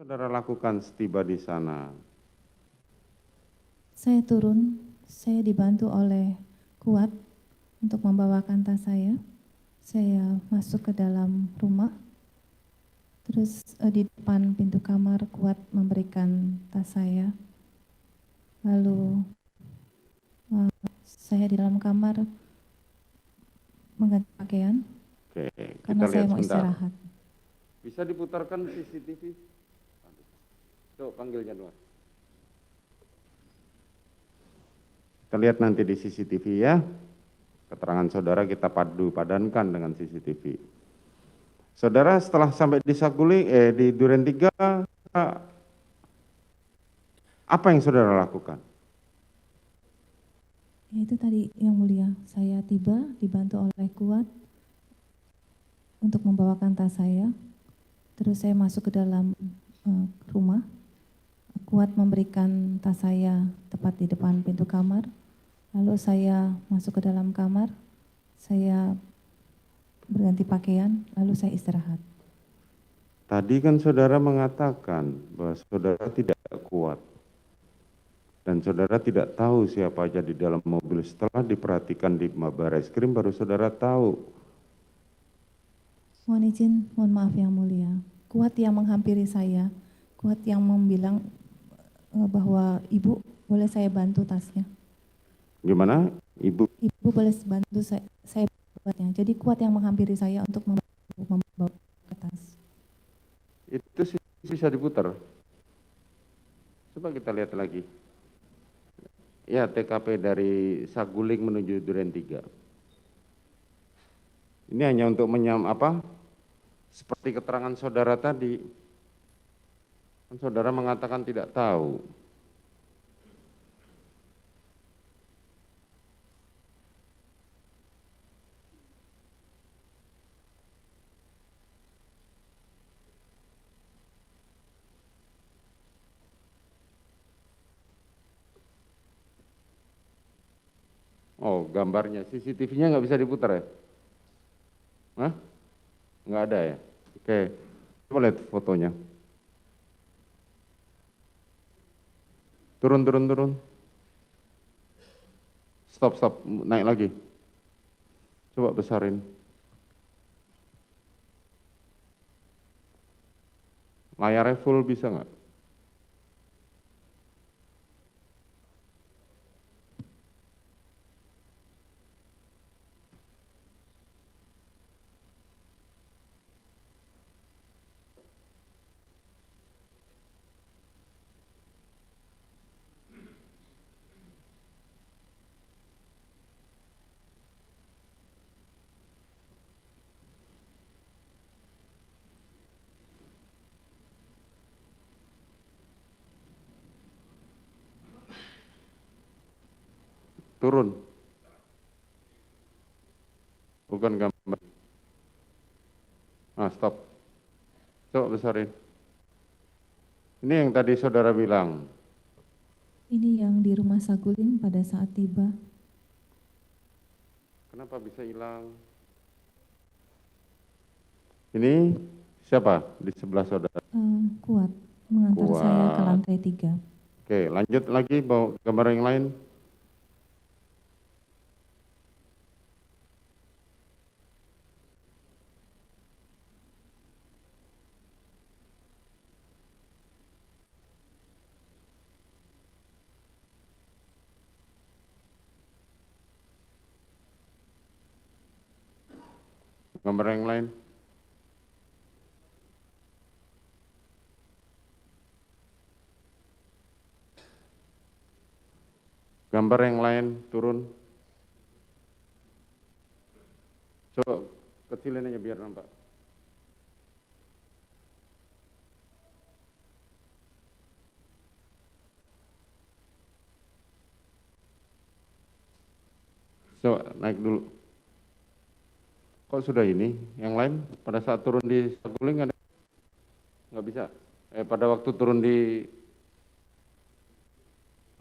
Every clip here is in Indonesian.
Saudara lakukan setiba di sana? Saya turun, saya dibantu oleh Kuat untuk membawakan tas saya. Saya masuk ke dalam rumah, terus di depan pintu kamar Kuat memberikan tas saya. Lalu saya di dalam kamar mengganti pakaian. Oke, karena kita saya lihat mau sebentar. istirahat. Bisa diputarkan CCTV? Tuh, panggilnya dua. Kita lihat nanti di CCTV ya. Keterangan saudara kita padankan dengan CCTV. Saudara setelah sampai di Saguling, di Duren 3, apa yang saudara lakukan? Ya, itu tadi yang mulia, saya tiba dibantu oleh Kuat untuk membawakan tas saya. Terus saya masuk ke dalam rumah. Kuat memberikan tas saya tepat di depan pintu kamar. Lalu saya masuk ke dalam kamar, saya berganti pakaian, lalu saya istirahat. Tadi kan saudara mengatakan bahwa saudara tidak kuat. Dan saudara tidak tahu siapa aja di dalam mobil. Setelah diperhatikan di Barreskrim baru saudara tahu. Mohon izin, mohon maaf yang mulia. Kuat yang menghampiri saya, Kuat yang membilang bahwa ibu boleh saya bantu tasnya. Gimana, Ibu? Ibu boleh bantu saya buatnya. Jadi Kuat yang menghampiri saya untuk membawa ke tas. Itu sih bisa diputar. Coba kita lihat lagi. Ya, TKP dari Saguling menuju Duren 3. Ini hanya untuk seperti keterangan saudara tadi. Kan saudara mengatakan tidak tahu. Oh, gambarnya, CCTV-nya nggak bisa diputar ya? Hah? Nggak ada ya? Oke, coba lihat fotonya. Turun, turun, turun. Stop, stop, naik lagi. Coba besarin. Layarnya full bisa nggak? Turun. Bukan gambar. Nah, stop. Coba besarin. Ini yang tadi saudara bilang. Ini yang di rumah Saguling pada saat tiba. Kenapa bisa hilang? Ini siapa di sebelah saudara? Kuat mengantar saya ke Kuat. lantai 3. Oke, lanjut lagi bawa gambar yang lain. Gambar yang lain. Gambar yang lain turun. Coba kecilin aja biar nampak. Coba naik dulu. Kok sudah ini? Yang lain pada saat turun di Saguling ada? Nggak bisa. Pada waktu turun di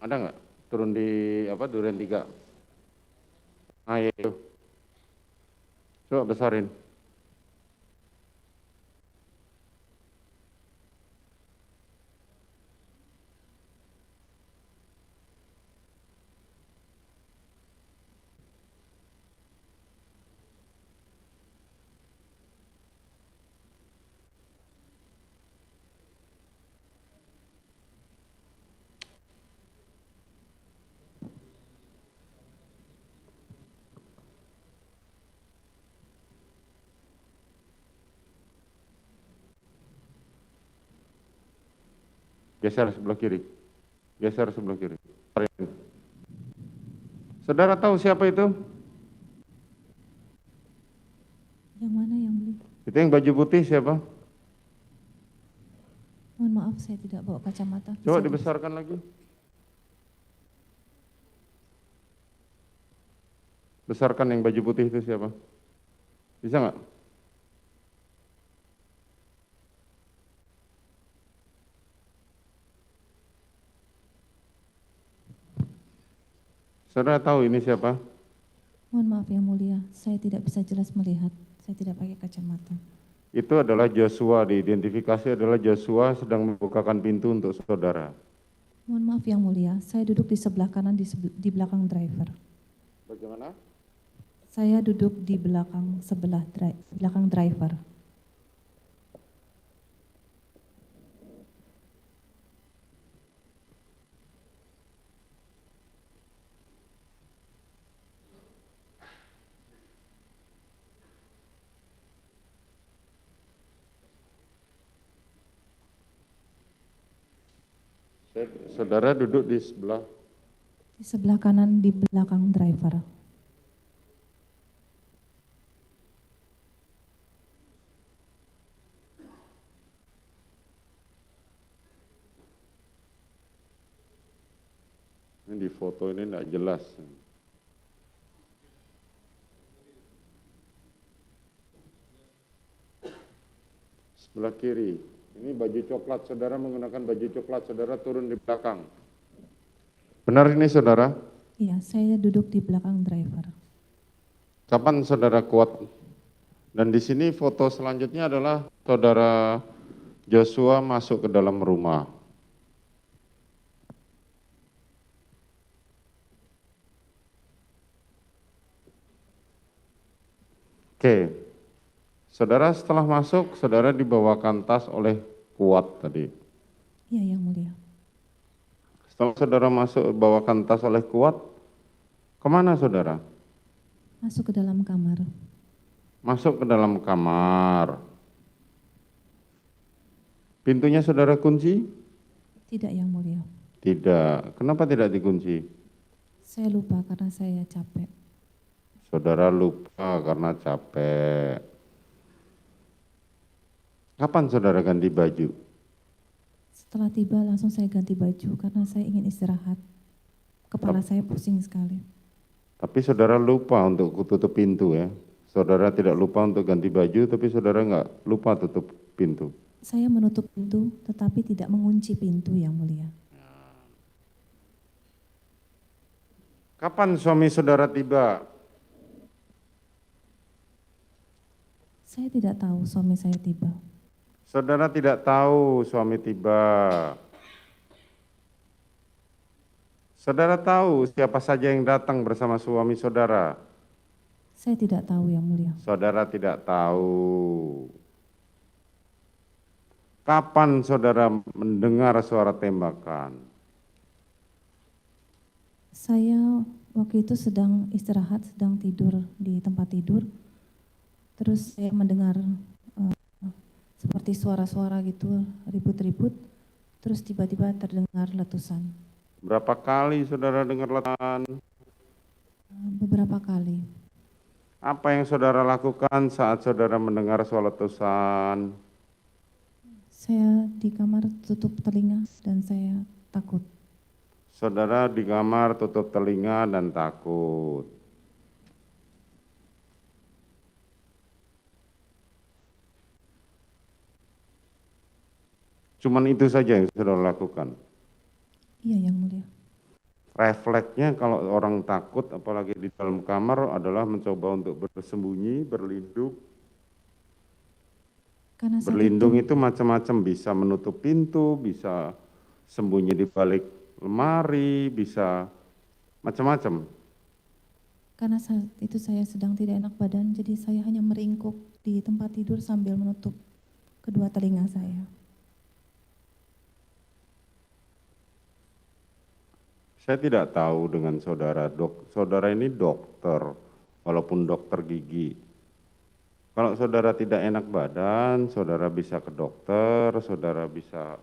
ada nggak? Turun di Duren 3. Ah, iya itu. Coba besarin. Geser sebelah kiri. Geser sebelah kiri. Saudara tahu siapa itu? Yang mana yang mulia? Itu yang baju putih siapa? Mohon maaf, saya tidak bawa kacamata. Coba Bisa dibesarkan lagi. Besarkan yang baju putih itu siapa? Bisa nggak? Saudara tahu ini siapa? Mohon maaf yang mulia, saya tidak bisa jelas melihat. Saya tidak pakai kacamata. Itu adalah Joshua, diidentifikasi adalah Joshua sedang membukakan pintu untuk saudara. Mohon maaf yang mulia, saya duduk di sebelah kanan di belakang driver. Bagaimana? Saya duduk di belakang belakang driver. Saudara duduk di sebelah kanan di belakang driver. ini di foto ini tidak jelas. Sebelah kiri. Ini baju coklat, saudara menggunakan baju coklat, saudara turun di belakang. Benar ini saudara? Iya, saya duduk di belakang driver. Kapan saudara kuat? Dan di sini foto selanjutnya adalah saudara Joshua masuk ke dalam rumah. Oke, saudara setelah masuk, saudara dibawakan tas oleh Kuat tadi. Iya, yang mulia. Setelah saudara masuk, bawakan tas oleh Kuat, kemana saudara? Masuk ke dalam kamar. Masuk ke dalam kamar. Pintunya saudara kunci? Tidak, yang mulia. Tidak. Kenapa tidak dikunci? Saya lupa karena saya capek. Saudara lupa karena capek. Kapan saudara ganti baju? Setelah tiba langsung saya ganti baju karena saya ingin istirahat. Kepala saya pusing sekali. Tapi saudara lupa untuk tutup pintu ya. Saudara tidak lupa untuk ganti baju, tapi saudara nggak lupa tutup pintu. Saya menutup pintu tetapi tidak mengunci pintu, yang mulia. Kapan suami saudara tiba? Saya tidak tahu suami saya tiba. Saudara tidak tahu suami tiba. Saudara tahu siapa saja yang datang bersama suami saudara? Saya tidak tahu, yang mulia. Saudara tidak tahu. Kapan saudara mendengar suara tembakan? Saya waktu itu sedang istirahat, sedang tidur di tempat tidur. Terus saya mendengar seperti suara-suara gitu, ribut-ribut. Terus tiba-tiba terdengar letusan. Berapa kali saudara dengar letusan? Beberapa kali. Apa yang saudara lakukan saat saudara mendengar suara letusan? Saya di kamar tutup telinga dan saya takut. Saudara di kamar tutup telinga dan takut. Cuman itu saja yang saudara lakukan. Iya, yang mulia. Refleksnya kalau orang takut apalagi di dalam kamar adalah mencoba untuk bersembunyi, berlindung. Karena saat Berlindung itu macam-macam, bisa menutup pintu, bisa sembunyi di balik lemari, bisa macam-macam. Karena saat itu saya sedang tidak enak badan, jadi saya hanya meringkuk di tempat tidur sambil menutup kedua telinga saya. Saya tidak tahu dengan saudara, saudara ini dokter, walaupun dokter gigi. Kalau saudara tidak enak badan, saudara bisa ke dokter, saudara bisa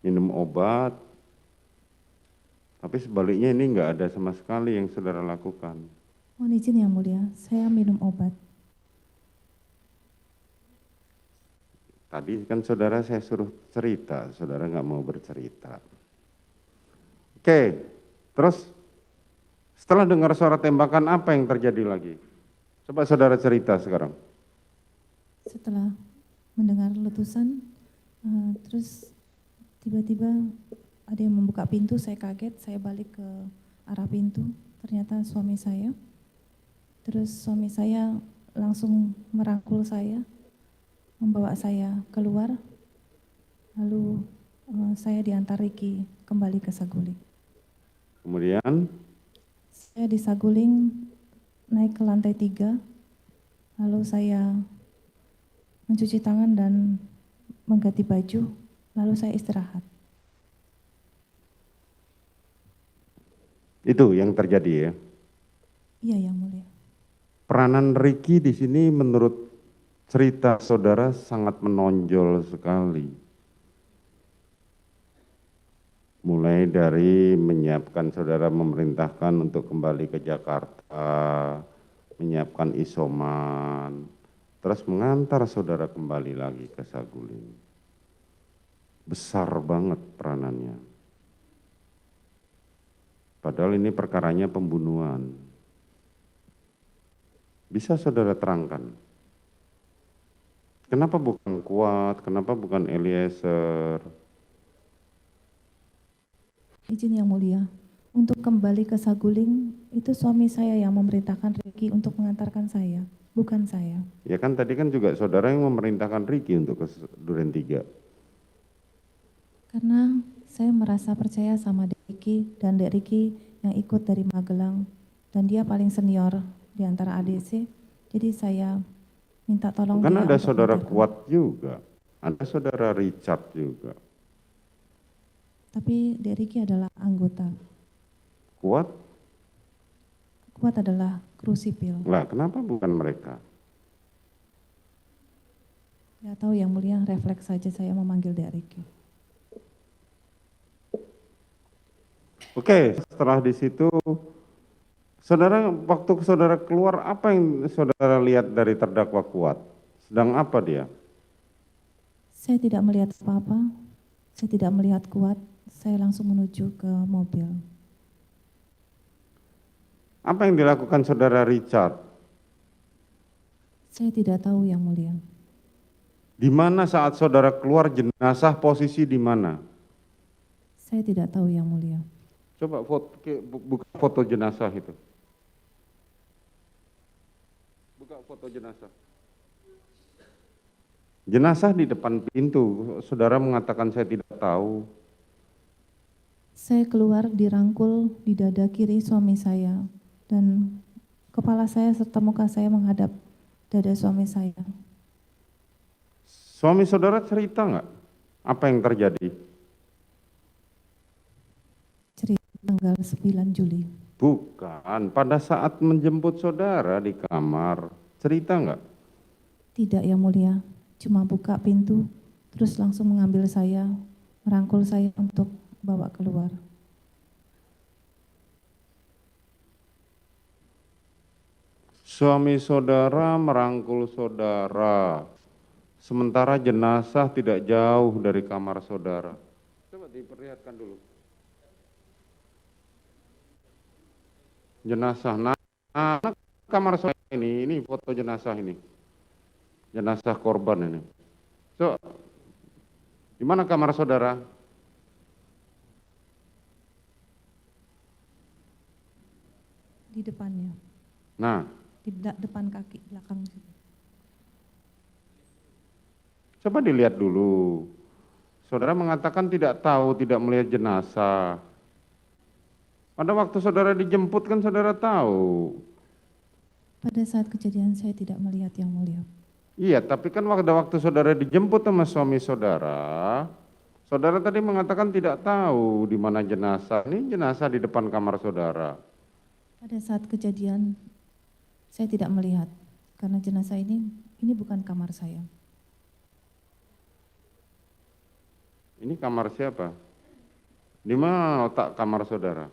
minum obat, tapi sebaliknya ini nggak ada sama sekali yang saudara lakukan. Mohon izin yang mulia, saya minum obat. Tadi kan saudara saya suruh cerita, saudara nggak mau bercerita. Oke, terus setelah dengar suara tembakan apa yang terjadi lagi? Coba saudara cerita sekarang. Setelah mendengar letusan, terus tiba-tiba ada yang membuka pintu, saya kaget, saya balik ke arah pintu, ternyata suami saya. Terus suami saya langsung merangkul saya, membawa saya keluar, lalu saya diantar Riki kembali ke Saguling. Kemudian? Saya di Saguling naik ke lantai 3, lalu saya mencuci tangan dan mengganti baju, lalu saya istirahat. Itu yang terjadi ya? Iya yang mulia. Peranan Riki di sini menurut cerita saudara sangat menonjol sekali. Mulai dari menyiapkan saudara memerintahkan untuk kembali ke Jakarta, menyiapkan isoman, terus mengantar saudara kembali lagi ke Saguling. Besar banget peranannya. Padahal ini perkaranya pembunuhan. Bisa saudara terangkan? Kenapa bukan Kuat, kenapa bukan Eliezer? Izin yang mulia, untuk kembali ke Saguling, itu suami saya yang memerintahkan Riki untuk mengantarkan saya, bukan saya. Ya kan tadi kan juga saudara yang memerintahkan Riki untuk ke Duren 3. Karena saya merasa percaya sama Dek Riki dan Dek Riki yang ikut dari Magelang, dan dia paling senior di antara ADC, jadi saya minta tolong Kan dia ada untuk saudara mengantarkan. Kuat juga, ada saudara Richard juga. Tapi Dek Riki adalah anggota. Kuat? Kuat adalah kru sipil. Lah kenapa bukan mereka? Gak tahu yang mulia, refleks saja saya memanggil Dek Riki. Oke, setelah di situ, saudara waktu saudara keluar apa yang saudara lihat dari terdakwa Kuat? Sedang apa dia? Saya tidak melihat apa-apa, saya tidak melihat Kuat, saya langsung menuju ke mobil. Apa yang dilakukan saudara Richard? Saya tidak tahu yang mulia. Di mana saat saudara keluar jenazah posisi di mana? Saya tidak tahu yang mulia. Coba buka foto jenazah itu. Buka foto jenazah. Jenazah di depan pintu, saudara mengatakan saya tidak tahu. Saya keluar dirangkul di dada kiri suami saya, dan kepala saya serta muka saya menghadap dada suami saya. Suami saudara cerita nggak apa yang terjadi? Cerita tanggal 9 Juli. Bukan, pada saat menjemput saudara di kamar, cerita nggak? Tidak yang mulia, cuma buka pintu, terus langsung mengambil saya, merangkul saya untuk bawa keluar. Suami saudara merangkul saudara, sementara jenazah tidak jauh dari kamar saudara. Coba diperlihatkan dulu. Jenazah, nah kamar saudara ini foto jenazah ini. Jenazah korban ini. So, di mana kamar saudara? Di depannya. Nah, Di depan kaki belakang. coba dilihat dulu. Saudara mengatakan tidak tahu, tidak melihat jenazah. Pada waktu saudara dijemput kan saudara tahu. Pada saat kejadian saya tidak melihat yang mulia. Iya, tapi kan waktu saudara dijemput sama suami saudara, saudara tadi mengatakan tidak tahu di mana jenazah. Ini jenazah di depan kamar saudara. Pada saat kejadian saya tidak melihat, karena jenazah ini bukan kamar saya. Ini kamar siapa? Di mana letak kamar saudara?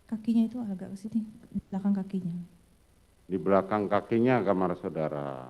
Kakinya itu agak ke sini, di belakang kakinya. Di belakang kakinya kamar saudara.